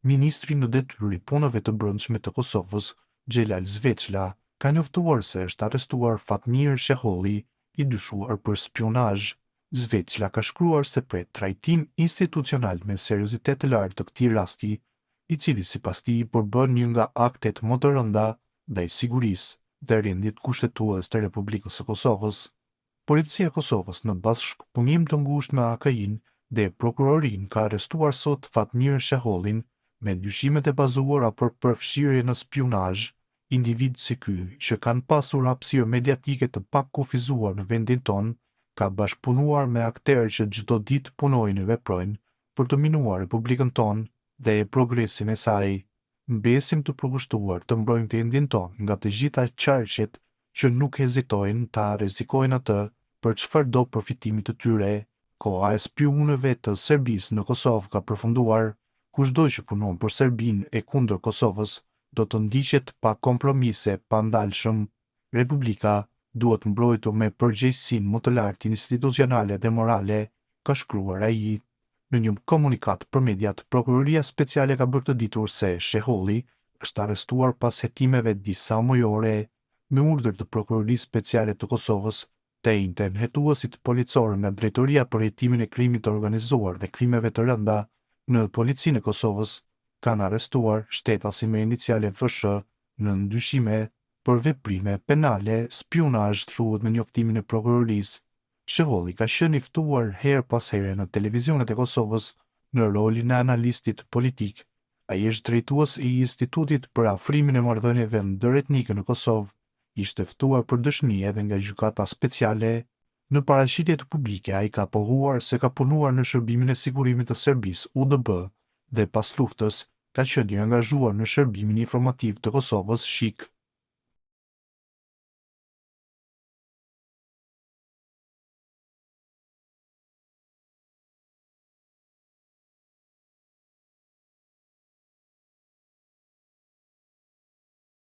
Ministri në detyrë i punëve të brendshme të Kosovës, Xhelal Zveçla, ka njoftuar se është arrestuar Fatmir Sheholli, i dyshuar për spionazh. Zveçla ka shkruar se pret trajtim institucional me seriozitet të lartë të këtij rasti, i cili sipas tij përbën një nga aktet më të rënda ndaj sigurisë dhe rendit kushtetues të Republikës së Kosovës. Policia e Kosovës në bashkëpunim të ngushtë me AKI-n dhe prokurorin ka arrestuar sot Fatmir Shehollin me dyshimet e bazuara për përfshirje në spionazh. Individ si ky, që kanë pasur hapësirë mediatike të pakufizuar në vendin tonë, ka bashkëpunuar me akterë që çdo ditë punojnë e veprojnë për të minuar Republikën tonë dhe progresin e saj. Mbesim të përkushtuar të mbrojmë vendin tonë nga të gjitha qarqet që nuk hezitojnë ta rrezikojnë atë për çfarëdo përfitimi të tyre. Koha e spionëve të Serbisë në Kosovë ka përfunduar. Kushdo që punon për Serbinë e kundër Kosovës do të ndiqet pa kompromise pa ndalshëm. Republika duhet mbrojtur me përgjegjësinë më të lartë institucionale dhe morale, ka shkruar ai. Në një komunikat për mediat, Prokuroria Speciale ka bërë të ditur se Sheholli është arrestuar pas hetimeve disa mujore. Me urdhër të Prokurorisë Speciale të Kosovës, të njëjtën hetuesit policorë nga Drejtoria për Hetimin e Krimit të Organizuar dhe Krimeve të Rënda në Policinë e Kosovës, kanë arrestuar shtetasin me iniciale FSH në ndyshime për veprime penale, spionazh, thuhet në njoftimin e prokurorisë. Sheholli ka qenë i ftuar her pas here në televizionet e Kosovës në rolin e analistit politik. Ai është drejtues i Institutit për Afrimin e Marrëdhënieve Ndëretnike në Kosovë. Ishte ftuar për dëshmi edhe nga gjykata speciale. Në paraqitje të publike, ai ka pohuar se ka punuar në shërbimin e sigurimit të Serbisë UDB dhe pas luftës ka qenë i angazhuar në shërbimin informativ të Kosovës SHIK.